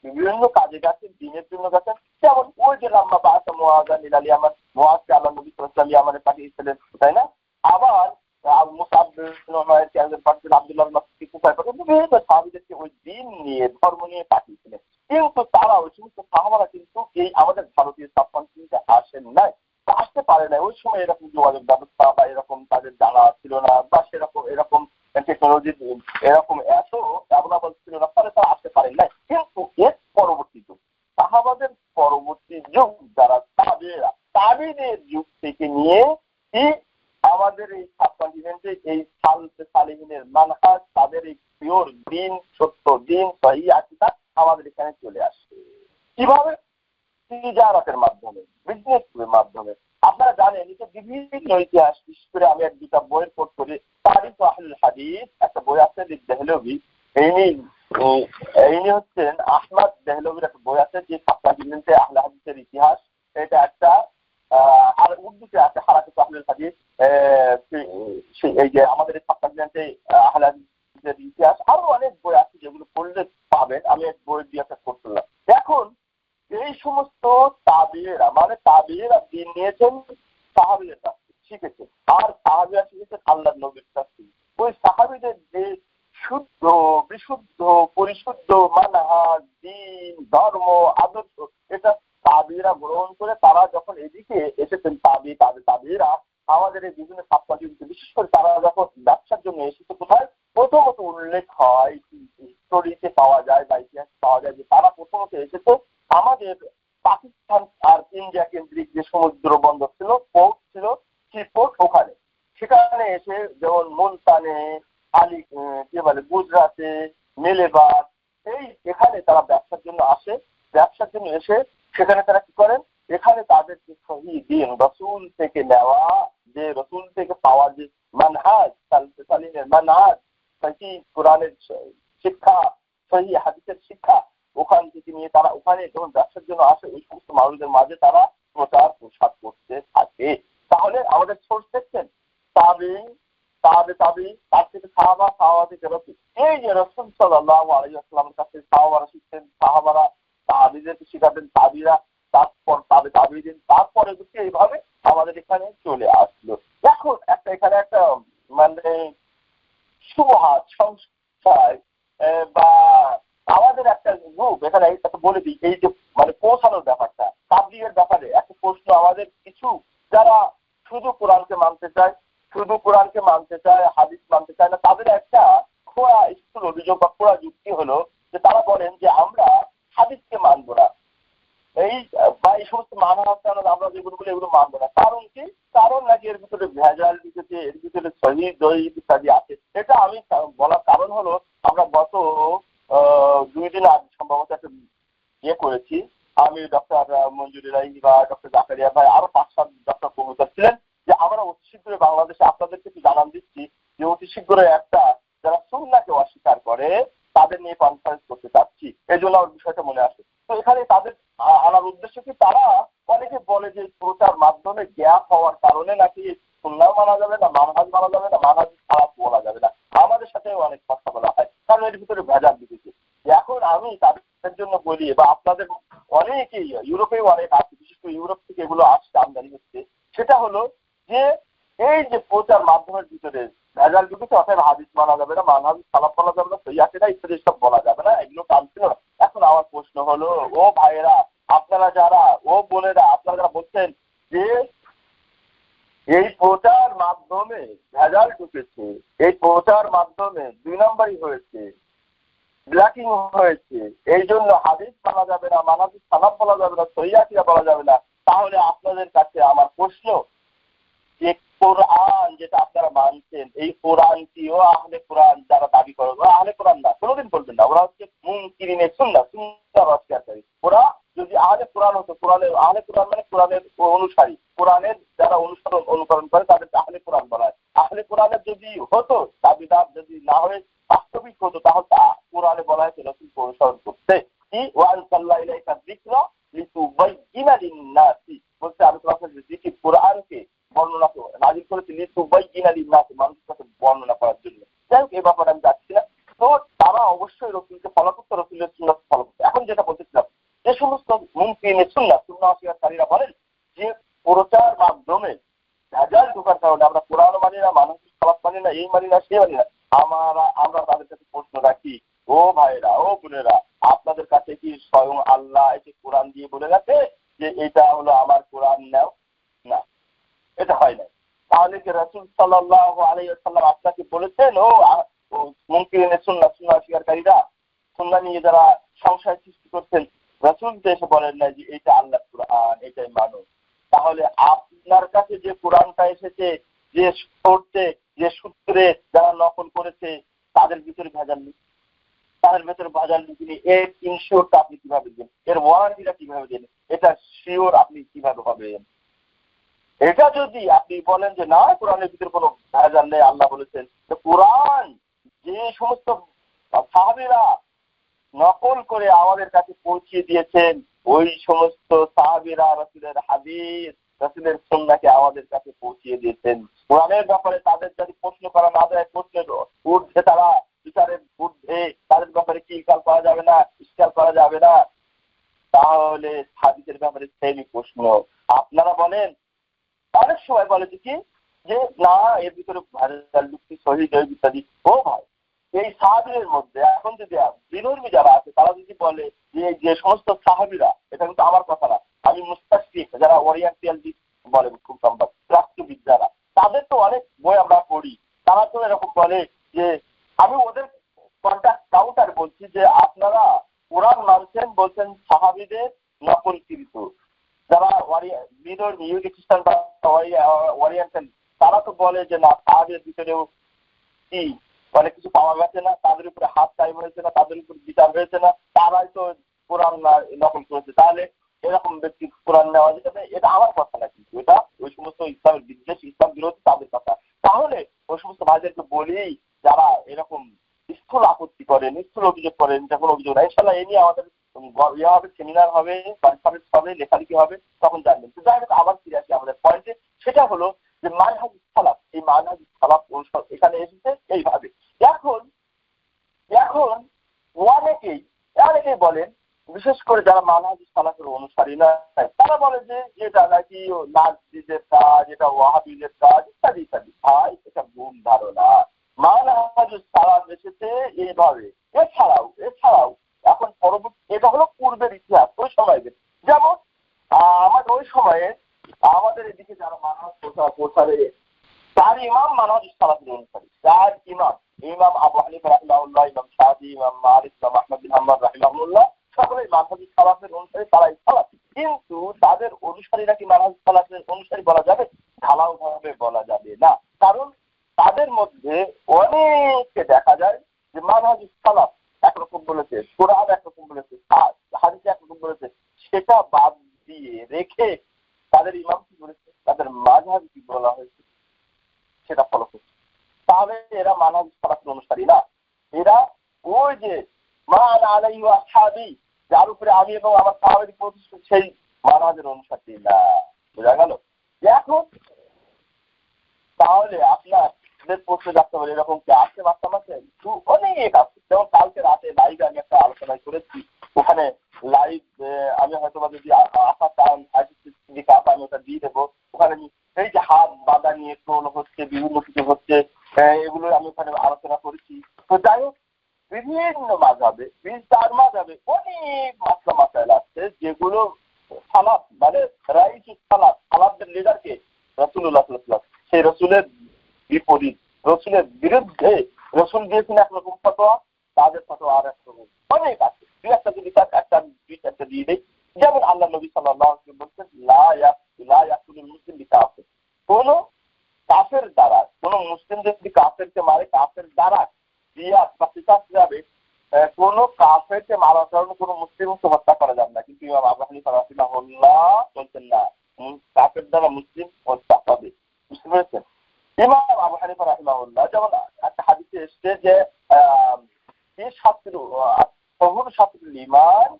বিভিন্ন কাজে গেছে, দিনের জন্য গেছে। যেমন ওই যে লাম্মা বাসা মুআযা ইলা ইয়ামান, মুআযকে আল্লাহ নবী সাল্লাল্লাহু আলাইহি ওয়াসাল্লাম ইয়ামানে পাঠিয়েছিলেন, তাই না? আবার মুসাব বিন উমাইর, আব্দুল্লাহ বিন মাসউদ কুফায় পর্যন্ত বিভিন্ন সাহাবীদেরকে ওই দিন নিয়ে, ধর্ম নিয়ে পাঠিয়েছিলেন। কিন্তু তারা ওই সমস্ত সাহাবারা কিন্তু এই আমাদের ভারতীয় সাবকন্টিনেন্টে আসেন নাই, আসতে পারে না। ওই সময় এরকম যোগাযোগ ব্যবস্থা বা এরকম তাদের জানা ছিল না, বা এরকম টেকনোলজি এরকম এত অ্যাভেলেবল ছিল না, ফলে তারা আসতে পারে নাই। কিন্তু এর পরবর্তী যুগ, সাহাবাদের পরবর্তী যুগ, যারা তাবিদের যুগ থেকে নিয়ে আমাদের এই সাবকন্টিনেন্টে এই সালেহিনের মানহাজ, তাদের এই পিওর দিন, সত্য দিন, সহিহ আকীদা আমাদের এখানে চলে আসে। কিভাবে? তিজারাতের মাধ্যমে, বিজনেসের মাধ্যমে। আপনারা জানেন যে বিভিন্ন ইতিহাস, বিশেষ করে আমি এক দুটা বইয়ের কোট করি। তারিখ আহলুল হাদিস একটা বই আছে দেহলভী, ইনি হচ্ছেন আহমদ দেহলভীর একটা বই আছে, যে সাবকন্টিনেন্টে আহলে হাদিসের ইতিহাস। এটা একটা আর উর্দুতে আছে হারাকাত আহলুল হাদিস, এই যে আমাদের এই সাবকন্টিনেন্টে আহলে হাদিসের ইতিহাস। আরো অনেক বই আছে যেগুলো পড়লে পাবেন। আমি এক বই দিয়ে একটা কোট করলাম। এখন এই সমস্ত তাবিয়েরা দিন নিয়েছেন সাহাবীদের কাছ থেকে, শিখেছেন। আর সাহাবীরা শিখেছেন আল্লাহর নবীর কাছ থেকে। ওই সাহাবীদের যে শুদ্ধ, বিশুদ্ধ, পরিশুদ্ধ মানহাজ, দ্বীন, ধর্ম, আদর্শ, এটা তাবিয়েরা গ্রহণ করে তারা যখন এদিকে এসেছেন, তাবিয়েরা আমাদের এই বিভিন্ন সাবকন্টিনেন্টে, বিশেষ করে তারা যখন ব্যবসার জন্য এসেছে, কোথায় প্রথমত উল্লেখ হয়, স্টোরিতে পাওয়া যায় বা ইতিহাসে পাওয়া যায় যে তারা প্রথমত এসেছে আমাদের পাকিস্তান আর ইন্ডিয়া কেন্দ্রিক যে সমুদ্র বন্দর ছিল, পোর্ট ছিল, সেই পোর্ট ওখানে। সেখানে এসে যেমন মুলতানে, গুজরাটে, মেলেবাদ, এখানে তারা ব্যবসার জন্য আসে। ব্যবসার জন্য এসে সেখানে তারা কি করেন, এখানে তাদের যে সহিহ দ্বীন, রসুল থেকে নেওয়া, যে রসুল থেকে পাওয়া যে মানহাজ, সালিনের মানহাজ, সহিহ কোরআনের শিক্ষা, সহিহ হাদিসের শিক্ষা, ওখান থেকে নিয়ে তারা ওখানে যখন ব্যবসার জন্য আসে, ওই সমস্ত মানুষদের মাঝে তারা প্রচার প্রসার করতে থাকে। তাহলে আমাদের সোর্স দেখছেন তাবি, তার থেকে সাহাবা থেকে রসুল। এই যে রসুল সাল্লাল্লাহু আলাইহি ওয়াসাল্লামের কাছে সাহাবারা শিখতেন, সাহাবারা তাবিদেরকে শিখাতেন, তাবিরা তারপর তাবিদিন, তারপরে এইভাবে আমাদের এখানে চলে আসলো। এখন এখানে একটা মানে সুহাদ সংস্থায় বা আমাদের একটা গ্রুপ এখানে বলে দিই, এই যে মানে পৌঁছানোর ব্যাপারটা, তাবলীগের ব্যাপারে একটা প্রশ্ন আমাদের কিছু যারা শুধু কোরআনকে মানতে চায়, হাদিস মানতে চায় না, তাদের একটা খোয়া স্কুল অভিযোগ বা খোয়া যুক্তি হলো যে তারা বলেন যে আমরা হাদিসকে মানবো না, এই সমস্ত মানহাজ আমরা যেগুলো বলি এগুলো মানবো না। কারণ কি? কারণ নাকি এর ভিতরে ভেজাল দিতেছে, এর ভিতরে সহিহ দঈফ ইত্যাদি আছে। এটা আমি বলার কারণ হলো, আমরা গত 2 দিন আগে সম্ভবত একটা করেছি, আমি ডক্টর মঞ্জুর ইলাহি বা ডক্টর জাকারিয়া ভাই, আরো 5-7 ডক্টর প্রফেসর ছিলেন, যে আমরা অতি শীঘ্রই বাংলাদেশে আপনাদেরকে একটু জানান দিচ্ছি যে অতি শীঘ্রই একটা যারা সুন্নাহকে অস্বীকার করে তাদের নিয়ে কনফারেন্স করতে চাচ্ছি। এই জন্য আমার বিষয়টা মনে আসে। তো এখানে তাদের আনার উদ্দেশ্য কি, তারা অনেকে বলে যে প্রচার মাধ্যমে গ্যাপ হওয়ার কারণে নাকি সুন্নাহ মানা যাবে না, মানহাজ মানা যাবে না, মানহাজ খারাপ বলা যাবে না। আমাদের সাথে অনেক কথা বলা হয়, কারণ এর ভিতরে ভেজাল দিতেছে। এখন আমি তাদের জন্য বলি, বা আপনাদের অনেকেই ইউরোপেও অনেক আছে, বিশেষ করে ইউরোপ থেকে এগুলো আসছে, আমদানি হচ্ছে, সেটা হলো যে এই যে প্রচার মাধ্যমের ভিতরে ভেজাল ঢুকেছে, অর্থাৎ হাদিস মানা যাবে না, মানহাজ খারাপ বলা যাবে না, সহিহ আকীদা ইত্যাদি সব বলা যাবে না, এগুলো কাম ছিল না। এখন আমার প্রশ্ন হলো, ও ভাইয়েরা, আপনারা যারা, ও বোনেরা, আপনারা যারা বলছেন যে এই প্রচার মাধ্যমে ভেজাল ঢুকেছে, এই প্রচার মাধ্যমে 2 নম্বরই হয়েছে, ব্ল্যাকিং হয়েছে, এই জন্য হাদিস মানা যাবে না, মানহাজ খারাপ বলা যাবে না, সহিহ আকীদা বলা যাবে না, তাহলে আপনাদের কাছে আমার প্রশ্ন যে কোরআন যেটা আপনারা মানছেন, এই কোরআনটিও আহলে কোরআন যারা দাবি করে, ওরা আহলে কোরআন না, কোনোদিন বলবেন না। ওরা হচ্ছে মুনকিরিনে সুন্নাহ, সুন্নাহর অস্বীকারী। ওরা যদি আহলে কোরআন হতো, কোরআনের আহলে কোরআন মানে কোরআনের অনুসারী, কোরআনের যারা অনুকরণ করে তাদেরকে আহলে কোরআন বলা হয়। আহলে কোরআনের যদি হতো, দাবিদার যদি না হয়ে বাস্তবিক হতো, তাহলে কোরআনে বলা হয়েছে রাসূলকে অনুসরণ করতে। কি ওয়ানজালনা ইলাইকা যিকরা লিতুবাইয়িনা লিন-নাসি, বলতে আমি তোমার কাছে যিকির কোরআনকে বর্ণনা নাযিল করেছি লিতুবাইয়িনা লিন-নাসি, মানুষের কাছে বর্ণনা করার জন্য। যাই হোক, এই ব্যাপারে আমি যাচ্ছি না। তো তারা অবশ্যই রাসূলকে ফলো করতে, রাসূলের সুন্নাত ফলো করতে। এখন যেটা বলতেছিলাম, যে সমস্ত মুনকিরিনে সুন্নাহ, সুন্নাহ অস্বীকারীরা বলেন যে প্রচার মাধ্যমে ভেজাল ঢোকার কারণে আমরা কোরআন মানি না, মানুষের সালাত মানি না, এই মানি না, সে মানি না। আমরা তাদের কাছে প্রশ্ন রাখি, ও ভাইরা, ও বোনেরা, আপনাদের কাছে কি স্বয়ং আল্লাহ এসে কোরআন দিয়ে বলে গেছে যে এটা হলো আমার কোরআন নাও? না, এটা হয় না। তাহলে কি রাসূল সাল্লাল্লাহু আলাইহি ওয়াসাল্লাম আপনাকে বলেছেন ও মুনকিরিনে সুন্নাহ, সুন্নাহ অস্বীকারীরা, সুন্নাহ নিয়ে যারা সংশয় সৃষ্টি করছেন, রাসূল তো এসে বলেন না যে এটা আল্লাহর কোরআন, এটাই মানো? তাহলে আপনার কাছে যে কোরআনটা এসেছে, যে শর্তে, যে সূত্রে যারা নকল করেছে, তাদের ভিতরে ভেজাল নেই, তাদের ভেতরে ভেজাল নেই, এর ইনশিওরটা আপনি কিভাবে দেন? এর ওয়ারেন্টিটা কিভাবে দেন? এটা শিওর আপনি কিভাবে হবেন? এটা যদি আপনি বলেন যে না, কোরআনের ভিতরে কোনো ভেজাল নেই, আল্লাহ বলেছেন, তো কোরআন যে সমস্ত সাহাবীরা নকল করে আমাদের কাছে পৌঁছিয়ে দিয়েছেন, ওই সমস্ত সাহাবীরা রাসূলের হাদিস, রাসূলের সুন্নাহকে আমাদের কাছে পৌঁছিয়ে দিয়েছেন। কোরআনের ব্যাপারে তাদের যদি প্রশ্ন করা না যায়, প্রশ্নের ঊর্ধ্বে তারা, বিচারের ঊর্ধ্বে তাদের ব্যাপারে কি ইনকার করা যাবে না, ইনকার করা যাবে না, তাহলে হাদিসের ব্যাপারে সেমই প্রশ্ন। আপনারা বলেন, অনেক সময় বলে যে না, এর ভিতরে ভেজাল যুক্তি, সহিহ ইত্যাদি। ও ভাই, এই সাহাবীদের মধ্যে এখন যদি বিধর্মী যারা আছে, তারা যদি বলে যে সমস্ত সাহাবীরা, এটা কিন্তু আমার কথা না, আমি মুস্তাশরিক যারা ওরিয়েন্টাল বলে, খুব সম্ভব রাষ্ট্রবিদ্যারা, তাদের তো অনেক বই আমরা পড়ি, তারা তো এরকম বলে যে, আমি ওদের কাউন্টার বলছি যে আপনারা কোরআন মানছেন, বলছেন সাহাবীদের নকলকৃত, যারা বিধর্মী ইহুদি খ্রিস্টান বা ওরিয়েন্টাল, তারা তো বলে যে না, সাহাবীদের ভিতরেও কি অনেক কিছু পাওয়া গেছে না, তাদের উপরে হাত টাইম হয়েছে না, তাদের উপর বিচার হয়েছে না, তারাই তো কোরআন নকল করেছে। তাহলে এরকম ব্যক্তি কোরআন নেওয়া যাবে? এটা আমার কথা না, কিন্তু এটা ওই সমস্ত ইসলামের বিদ্বেষ, ইসলাম বিরোধী তাদের কথা। তাহলে ওই সমস্ত ভাইদেরকে বলি, যারা এরকম স্থূল আপত্তি করেন, স্থূল অভিযোগ করেন, যখন অভিযোগ নাই, ইনশাআল্লাহ এ নিয়ে আমাদের হবে, সেমিনার হবে, কনফারেন্স হবে, লেখালেখি হবে, তখন জানবেন। তো যাই হোক, আবার ফিরে আসি আমাদের পয়েন্টে। সেটা হলো যে মানহাজ সালাফ, এই মানহাজ সালাফ এখানে এসেছে এইভাবে। এখন অনেকেই বলেন, বিশেষ করে যারা মানহাজ সালাফের অনুসারী না, তারা বলে যে এটা নাকি নাজদিদের কাজ, এটা ওয়াহাবিদের কাজ, ইত্যাদি ইত্যাদি। ভাই, এটা ভুল ধারণা। মানহাজ সালাফ এসেছে এইভাবে। এছাড়াও এখন পরবর্তী, এটা হলো পূর্বের ইতিহাস, ওই সময়ের। যেমন আমাদের ওই সময়ে আমাদের এদিকে যারা মানহাজ প্রচারে, চার ইমাম মানহাজ সালাফের অনুসারী। চার ইমাম আবু হানিফা রাহিমাহুল্লাহ, ইমাম শাফি, ইমাম মালিক, ইমাম আহমদ বিন হাম্বল রাহিমাহুল্লাহ, সকলেই মানহাজ সালাফের অনুসারী, তারাই সালাফি। কিন্তু তাদের অনুসারীরা কি মানহাজ সালাফের অনুসারী বলা যাবে? ঢালাও ভাবে বলা যাবে না। কারণ তাদের মধ্যে অনেককে দেখা যায় যে মানহাজ সালাফ একরকম বলেছে, কোরআন একরকম বলেছে, হাদিস একরকম বলেছে, সেটা বাদ দিয়ে রেখে তাদের ইমাম কি বলেছে, তাদের মাযহাব কি বলা হয়েছে, সেটা ফলো করছে। তাহলে এরা মানহাজ সালাফের অনুসারী না, এরা ওই যে মা আনা আলাইহি ওয়া আসহাবি, যার উপরে আমি এবং আমার সাহাবায়ে প্রতিষ্ঠিত, সেই মানহাজের অনুসারী না। বোঝা গেল? এখন তাহলে আপনাদের প্রশ্ন জানতে হবে, এরকম কি আছে মাঝে? অনেক আছে। যেমন কালকে রাতে লাইভে আমি একটা আলোচনা করেছি, ওখানে লাইভ আমি হয়তো যদি আমি ওটা দিয়ে দেবো। ওখানে এই যে হাত বাঁধা নিয়ে ট্রোল হচ্ছে, বিভিন্ন কিছু হচ্ছে, এগুলো আমি ওখানে আলোচনা করেছি। তো যাই হোক, বিভিন্ন মাযহাবে, তার মাযহাবে অনেক মাসাইল আছে, যেগুলো সালাফ মানে রাইসুস সালাফদের লিডারকে রাসূলুল্লাহ সাল্লাল্লাহু আলাইহি ওয়াসাল্লাম, সেই রাসূলের বিপরীত, রাসূলের বিরুদ্ধে রাসূল দিয়েছেন একরকম ফতোয়া, তাদের ফতোয়া আর একরকম। অনেক আছে, দুই একটা দিয়ে দেই। যেমন আল্লাহ নবী সাল্লাল্লাহু আলাইহি ওয়াসাল্লাম বলছেন, লা ইয়াকুলুল মুসলিম বিকাফির, কোন কোন কাফেরকে মারার কারণে কোনো মুসলিমকে হত্যা করা যাবে না, কিন্তু ইমাম আবু হানিফা রাহিমাহুল্লাহ বলছেন না, কাফের দ্বারা মুসলিম হত্যা হবে। বুঝতে পেরেছেন? ইমাম আবু হানিফা রাহিমাহুল্লাহ যেমন একটা হাদিসে এসছে যে শাস্ত্রুল ইমান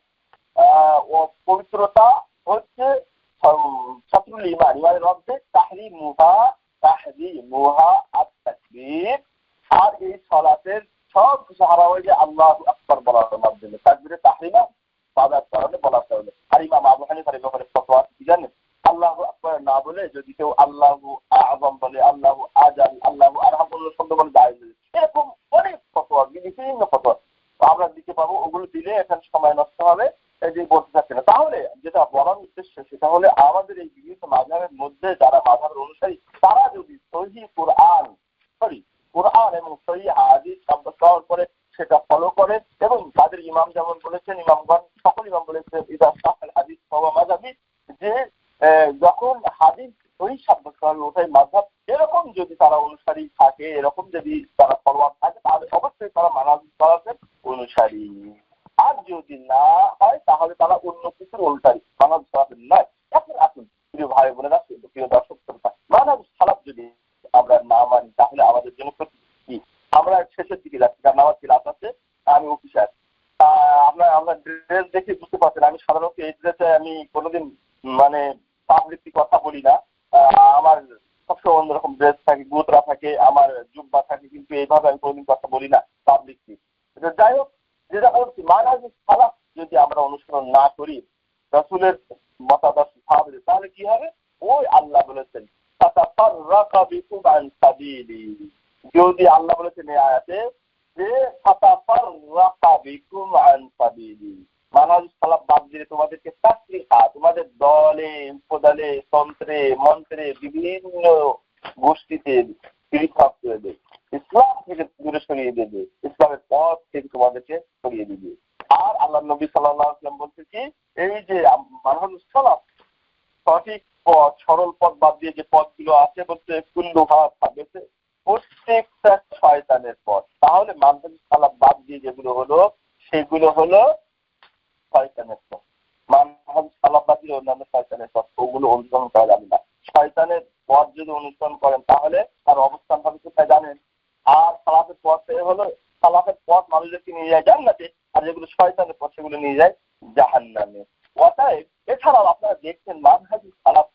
ও পবিত্রতা হচ্ছে শাস্ত্রুল ইমান, ইমানের মধ্যে তাহরিমুহা আত-তাকবীর, আর এই সালাতের সব কিছু হারা হয়ে যায় আল্লাহু আকবার বলার মাধ্যমে, তাকবীরে তাহরিমা বাজার কারণে বলার কারণে। আর ইমাম আবু হানিফার এই ব্যাপারে ফতোয়া কি জানেন? আল্লাহু আকবার না বলে যদি কেউ আল্লাহু আযম বলে, আল্লাহু আজাল, আল্লাহু আরহাম শব্দ বলে যায়, এরকম অনেক ফতোয়া, বিভিন্ন ফতোয়া আমরা দিতে পাবো। ওগুলো দিলে এখানে সময় নষ্ট হবে, এই যে বলতে থাকছে না। তাহলে যেটা বলার উদ্দেশ্য সেটা হলে আমাদের এই বিভিন্ন মাযহাবের মধ্যে যারা মাযহাবের অনুসারী তারা যদি সহিহ কোরআন এবং সহিহ হাদিস সম্পর্ক করে সেটা ফলো করে, এবং তাদের ইমাম যেমন বলেছেন, ইমামগণ সকল ইমাম বলেছেন ইদা সাহাল হাদিস ফাহুয়া মাযহাবি, যে যখন হাদিস সহিহ সাব্যস্ত হবে ওটাই মাযহাব। এরকম যদি তারা অনুসারী থাকে, এরকম যদি তারা ফলোয়ার থাকে, তাহলে অবশ্যই তারা মানহাজুস সালাফের অনুসারী। আর যদি না হয় তাহলে তারা অন্য কিছুর অনুসারী, মানহাজুস সালাফের নয়। এখন আসুন প্রিয় ভাই বোনেরা, প্রিয় দর্শক শ্রোতা, মানহাজুস সালাফ যদি আমরা না মানি তাহলে আমাদের জন্য কি? আমরা শেষের দিকে যাচ্ছি, কারণ আমার ক্লাস আছে, আমি অফিসার। আমরা ড্রেস দেখে বুঝতে পারছেন আমি সাধারণত এই ড্রেসে আমি কোনোদিন মানে পাবলিকলি কথা বলি না। আমার সবসময় অন্যরকম ড্রেস থাকে, গোতরা থাকে, আমার জুব্বা থাকে, কিন্তু এইভাবে আমি কোনোদিন কথা বলি না পাবলিকলি। যাই হোক, যেটা বলছি মানহাজুস সালাফ যদি আমরা অনুসরণ না করি রাসূলের মতাদর্শ সাহাবাদের, তাহলে কি হবে? ওই আল্লাহ বলেছেন ফাতাফাররাকা বিকুম আন সাবিলি, যদি আল্লাহ বলেছেন এই আয়াতে যে ফাতাফাররাকা বিকুম আন সাবিলি, মানহাজুস সালাফ বাদ দিলে তোমাদেরকে তাফরিকা, তোমাদের দলে উপদলে তন্ত্রে মন্ত্রে বিভিন্ন গোষ্ঠীতে পৃথক করে দেবে, ইসলাম থেকে দূরে সরিয়ে দেবে, ইসলামের পথ থেকে তোমাদেরকে সরিয়ে দেবে। আর আল্লাহ নবী সাল্লাল্লাহু আলাইহি ওয়াসাল্লাম বলছে কি, এই যে মানহাজুস সালাফ সঠিক পথ, সরল পথ বাদ দিয়ে যে পথগুলো আছে বলছে কুল্লুহা সাবিত, প্রত্যেকটা শয়তানের পথ। তাহলে মানহাজুস সালাফ বাদ দিয়ে যেগুলো হলো সেগুলো হলো শয়তানের পথ। মানহাজুস সালাফ বাদ দিয়ে অন্যান্য শয়তানের পথ, ওগুলো অনুসরণ করা যাবে না। শয়তানের পথ যদি অনুসরণ করেন তাহলে তার অবস্থান হবে কোথায় জানেন? আর সালাফের পথ হলো, সালাফের পথ মানুষদেরকে নিয়ে যায় জান্নাতে, আর যেগুলো শয়তানের পথ সেগুলো নিয়ে যায় জাহান্নামে। অতএব এছাড়াও আপনারা দেখছেন মানহাজুস সালাফ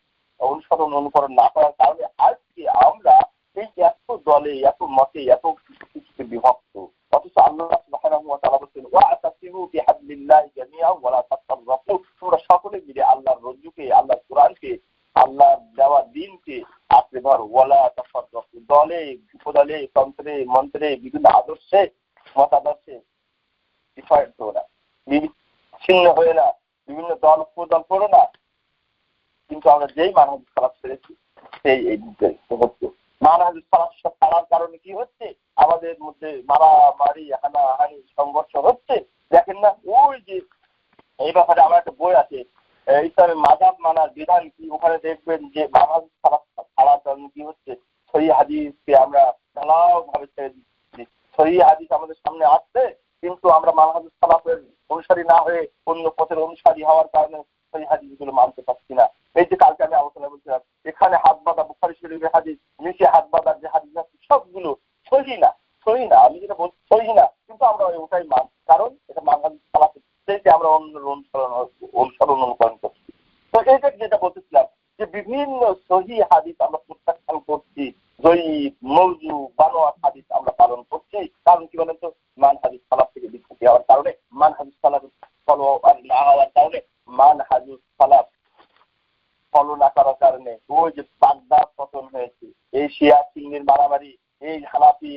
অনুকরণ না করার কারণে আজকে আমরা এই এত দলে, এত মতে, এত কিছুতে বিভক্ত। অথচ আল্লাহ সুবহানাহু ওয়া তাআলা বলেছেন ওয়া'তাসিমু বিহাবলিল্লাহি জামিআন ওয়া লা তাফাররাকু, তোমরা সকলে মিলে আল্লাহর রজ্জুকে, আল্লাহর কোরআনকে, আল্লাহর দেওয়া দ্বীনকে আঁকড়ে ধরো, ওয়া লা তাফাররাকু, দলে উপদলে তন্ত্রে মন্ত্রে বিভিন্ন আদর্শে মতাদর্শে বিভক্ত না, বিচ্ছিন্ন হয়ে না, বিভিন্ন দল উপদল করো না। কিন্তু আমরা যেই মানহাজুস সালাফ ছেড়েছি সেই এই হচ্ছে মানহাজুস সালাফ ছাড়ার কারণে কি হচ্ছে? আমাদের মধ্যে মারামারি, হানাহানি, সংঘর্ষ হচ্ছে। দেখেন না, ওই যে এই ব্যাপারে আমার একটা বই আছে, ইসলামের মাযহাব মানার বিধান কি, ওখানে দেখবেন যে মানহাজুস সালাফ ছাড়ার কারণে কি হচ্ছে। সহিহ হাদিসকে আমরা ঢালাও ভাবে ছেড়ে দিচ্ছি। সহিহ হাদিস আমাদের সামনে আসছে, কিন্তু আমরা মানহাজুস সালাফের অনুসারী না হয়ে অন্য পথের অনুসারী হওয়ার কারণে সেই হাদিসগুলো মানতে পারছি না। এই যে কালকে আমি আলোচনা বলছিলাম, এখানে হাত বাঁধা বুখারী শরীফের হাদিস, নিচে হাত বাঁধার যে হাদিস আছে সবগুলো সহিহ না। আমি যেটা বলছি সহিহ না, কিন্তু আমরা ওটাই মানছি, কারণ এটা মানহাজুস সালাফের থেকে আমরা অন্য অনুসরণ অনুকরণ করছি। তো এইটা যেটা বলতেছিলাম যে বিভিন্ন সহিহ হাদিস আমরা প্রত্যাখ্যান করছি, জয়ীফ, মওযু, বানোয়াট হাদিস আমরা পালন করছি। কারণ কি বলেন তো? মানহাজুস সালাফ থেকে বিচ্যুতি হওয়ার কারণে, মানহাজুস সালাফের ফলোয়ার না হওয়ার কারণে, মানহাজুস সালাফ ফলো না করার কারণে ওই যে বাগদাদ পতন হয়েছে, এই শিয়া সুন্নির মারামারি, এই হানাফি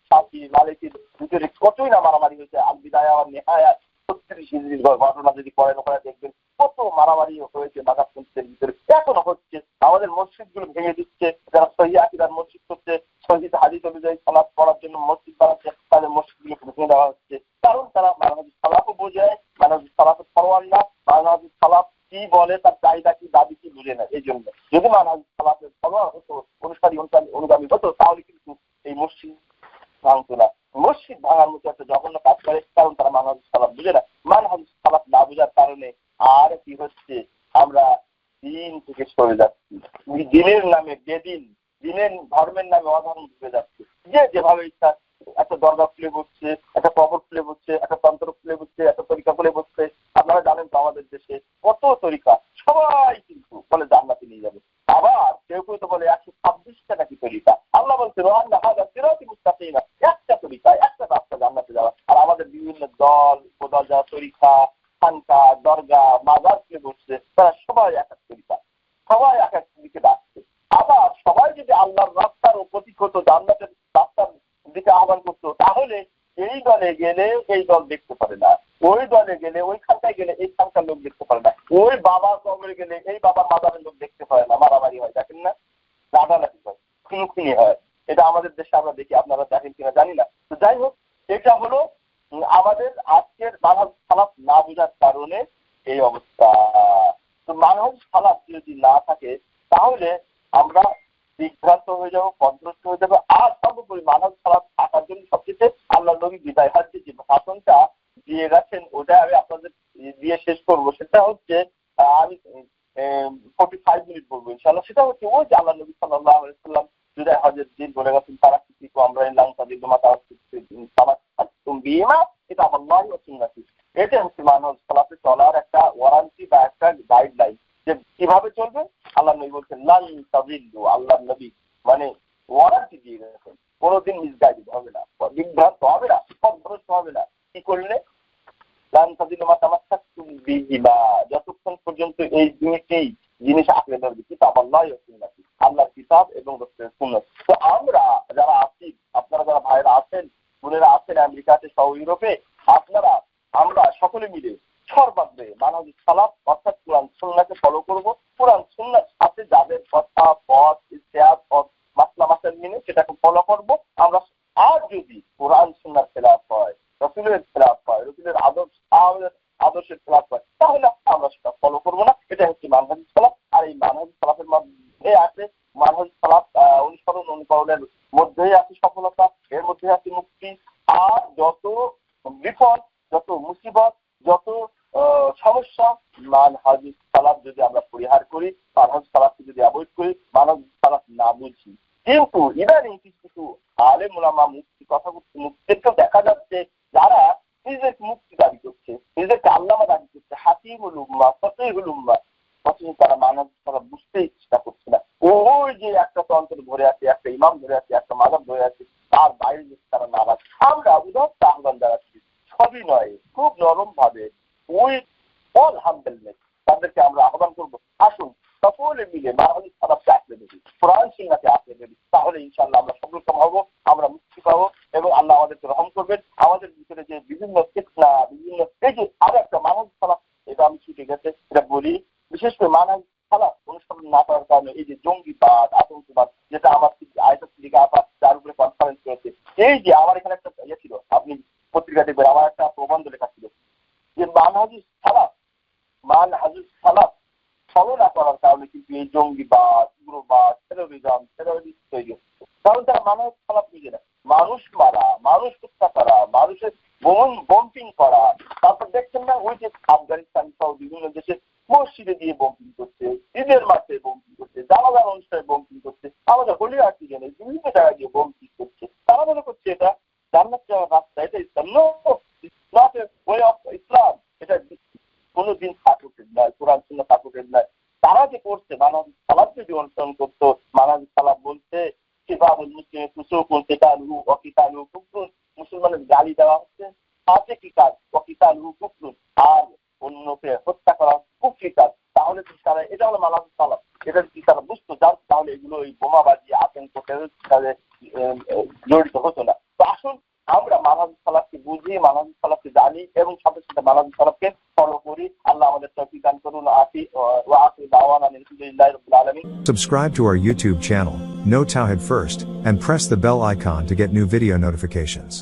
শাফি মালিকির ভিতরে কতই না মারামারি হয়েছে। আল বিদায়া ওয়ান নিহায়া 36 হিজরির ঘটনা যদি পড়েন ওখানে দেখবেন কত মারামারি হয়েছে বাগাতপুরের ভিতরে, এখনো হচ্ছে। আমাদের মসজিদগুলো ভেঙে দিচ্ছে, যারা সহিহ আকীদার মসজিদ করছে, সহিহ হাদিস অনুযায়ী সালাত পড়ার জন্য মসজিদ বানাচ্ছে, তাদের মসজিদগুলোকে ভেঙে দেওয়া হচ্ছে। কারণ তারা মানহাজুস সালাফও বোঝে, মানহাজুস সালাফের ফরওয়ার না, মানহাজুস সালাফ কি বলে, তার চাহিদা কি, দাবি কি বুঝে না। এই জন্য যদি মানহাজুস সালাফের ফরওয়ার হতো, অনুগামী হতো, তাহলে কিন্তু এই মসজিদ ভাঙতো না। মসজিদ ভাঙার মতো একটা জঘন্য কাজ করে, কারণ তারা মানহাজুস দিনের নামে বেদিন, দিনের ধর্মের নামে অধর্ম ঢুকে যাচ্ছে। যে যেভাবে ইচ্ছা একটা দরগা খুলে বসছে, একটা কবর খুলে বসছে, একটা তন্ত্র খুলে বসছে, একটা তরিকা খুলে বসছে। আপনারা জানেন তো আমাদের দেশে কত তরিকা, সবাই কিন্তু বলে জান্নাতে নিয়ে যাবে। আবার কেউ কেউ তো বলে 126টা নাকি তরিকা। আল্লাহ বলছে একটা তরিকা, একটা রাস্তা জান্নাতে যাওয়া। আর আমাদের বিভিন্ন দল উপদল যাওয়া তরিকা, খানকা, দরগা, মাজার খুলে বসছে, তারা সবাই এক এক তরিকা, সবাই এক এক দিকে ডাকছে। আবার সবাই যদি আল্লাহর রাস্তার ও প্রতীক হতো, জান্নাতের রাস্তার দিকে আহ্বান করতো, তাহলে এই দলে গেলে এই দল দেখতে পারে না, ওই দলে গেলে ওই খানকায় গেলে এই খানকার লোক দেখতে পারে না, ওই বাবার কবরে গেলে এই বাবার মাজারের লোক দেখতে পারে না। মারামারি হয়, দেখেন না, রাগারাগি হয়, খুনোখুনি হয়। এটা আমাদের দেশে আমরা দেখি, আপনারা দেখেন কিনা জানি না। তো যাই হোক, এটা হলো আমাদের আজকের মানহাজ সালাফ না বোঝার কারণে এই অবস্থা। তো মানহাজ সালাফ যদি না থাকে তাহলে আমরা বিভ্রান্ত হয়ে যাবো, পথভ্রষ্ট হয়ে যাবো। আর সর্বোপরি মানহাজ সালাফ থাকার জন্য সবচেয়ে আল্লাহ নবী বিদায় হাজে যে ভাষণটা দিয়ে গেছেন, ওটা আমি আপনাদের দিয়ে শেষ করবো। সেটা হচ্ছে আমি 45 মিনিট বলবো ইনশাআল্লাহ। সেটা হচ্ছে ওই যে আল্লাহ নবী সাল্লাল্লাহু আলাইহি ওয়াসাল্লাম বিদায় হজের দিন বলে গেছেন, তারা কি আমরা এটা আল্লাহ ওয়া সুন্নাতি। এটা হচ্ছে মানহাজ সালাফে চলার একটা ওয়ারেন্টি বা একটা গাইডলাইন, যে কিভাবে চলবে। আল্লাহ নবী বলছেন লান তাযিল্লু, আল্লাহ নবী মানে ওয়ারেন্টি দিয়ে গেছেন, কোনোদিন মিসগাইডেড হবে না, বিভ্রান্ত হবে না, পথভ্রষ্ট হবে না। কি করলে? লান তাযিল্লু মা তামাসসাকতুম বিহিমা, যতক্ষণ পর্যন্ত এই দুইটি জিনিস আঁকড়ে ধরবে, কিতাব আল্লাহ ওয়া সুন্নাতি, আল্লাহর কিতাব এবং রাসূলের সুন্নাত। তো আমরা যারা আছি, আপনারা যারা ভাইরা আছেন, বোনেরা আছেন আমেরিকাতে সহ ইউরোপে, আপনারা আমরা সকলে মিলে সর্বাগ্রে মানহাজ সালাফ অর্থাৎ কোরআন সুন্নাহকে ফলো করব। কোরআন সুন্নাহর সাথে যাদের কথা, পথ, ইতিহাস, মাসলা মাসাইল মেনে সেটাকে ফলো করব আমরা। আর যদি কোরআন সুন্নাহর খেলাফ হয়, রাসূলের খেলাফ হয়, রাসূলের আদর্শের খেলাফ হয়, তাহলে আমরা সেটা ফলো করব না। এটা হচ্ছে মানহাজ সালাফ। আর এই মানহাজ সালাফের মধ্যে আছে, মানহাজ সালাফ অনুকরণের মধ্যেই আছে সফলতা, এর মধ্যে আছে মুক্তি। আর যত বিপদ, যত মুসিবত, যত সমস্যা, মানহাজ সালাফ যদি আমরা পরিহার করি, মানহাজ সালাফকে যদি অ্যাভয়েড করি, মানহাজ সালাফ না বুঝি। কিন্তু ইদানিং কিছু আলেম ওলামা মুক্তি কথা মুক্তিদেরকেও দেখা যাচ্ছে যারা নিজেকে মুক্তি দাবি করছে, নিজেকে আল্লামা দাবি করছে, হাকিমুল উম্মাহ, ফকিহুল উম্মাহ, অথচ তারা মানহাজ সালাফ বুঝতেই চেষ্টা করছে না। ওই যে একটা তন্ত্র ধরে আছে, একটা ইমাম ধরে আছে, একটা মাযহাব ধরে আছে, তার বাইরে যদি তারা নারাজ। আমরা উদাত্ত আহ্বান জানাচ্ছি, সবই নয়, খুব নরম ভাবে ওই অল হামদুলিল্লাহ তাদেরকে আমরা আহ্বান করবো, আসুন সকলে মিলে মানহাজ সালাফকে আঁকড়ে ধরি, কোরআন সুন্নাহকে আঁকড়ে ধরি। তাহলে ইনশাআল্লাহ আমরা সফলকাম হবো, আমরা মুক্তি পাবো এবং আল্লাহ আমাদেরকে রহম করবেন। আমাদের ভিতরে যে বিভিন্ন ফিতনা, বিভিন্ন এই যে আর একটা মানহাজ সালাফ, এটা আমি ছুটে গেছে এটা বলি, বিশেষ করে মানহাজ সালাফ অনুসরণ না করার কারণে এই যে জঙ্গিবাদ, আতঙ্কবাদ, যেটা আমার আয়তন লিগা আবার যার উপরে কনফারেন্স করেছে, এই যে আমার এখানে একটা ইয়ে ছিল, আপনি পত্রিকা দেখবেন, আমার একটা প্রবন্ধ লেখা ছিল যে মানহাজ সালাফ ফলো না করার কারণে কিন্তু এই জঙ্গিবাদ, উগ্রবাদ, টেরোরিজম তৈরি হচ্ছে। কারণ তারা মানহাজ সালাফ বুঝে না। মানুষ মারা, মানুষ হত্যা করা, মানুষের বম্পিং করা, তারপর দেখছেন না ওই যে আফগানিস্তান সহ বিভিন্ন দেশে মসজিদে দিয়ে বম্পিং করছে, ঈদের মাঠে বম্পিং করছে, জানাজার অনুষ্ঠানে বম্পিং করছে, আমাদের হোলি আর্টিজেনে বিভিন্ন জায়গায় দিয়ে বম্পিং করছে। তারা মনে করছে এটা জান্নাত যাওয়ার রাস্তা, এটা ইসলাম। No, not a way of Islam. এটা কোনোদিন সাপোর্টেড নয়, কোরআন সুন্নাহ সাপোর্টেড নয়। তারা যে করছে, মানহাজ সালাফ যদি অনুসরণ করতো, মানহাজ সালাফ বলছে সিবাবুল মুসলিম ফুসুকুন কিতালুহু ওয়া কিতালুহু কুফরুন, মুসলমানের গালি দেওয়া হচ্ছে, সাথে কি কাজ, ওয়া কিতালুহু কুফরুন, আর অন্যকে হত্যা করা কুফরি কাজ। তাহলে কি তারা, এটা হলো মানহাজ সালাফ, এটা যদি তারা বুঝতো জানতো, তাহলে এগুলো ওই বোমাবাজি, আতঙ্ক, টেরোরিস্টদের জড়িত হতো না। তো আসুন আমরা মানহাজ সালাফকে বুঝি, মানহাজ সালাফকে জানি এবং সাথে সাথে মানহাজ সালাফকে ফলো করি। আল্লাহ আমাদের তৌফিক দান করুন। Subscribe to our YouTube channel, Know Tawhid First, and press the bell icon to get new video notifications.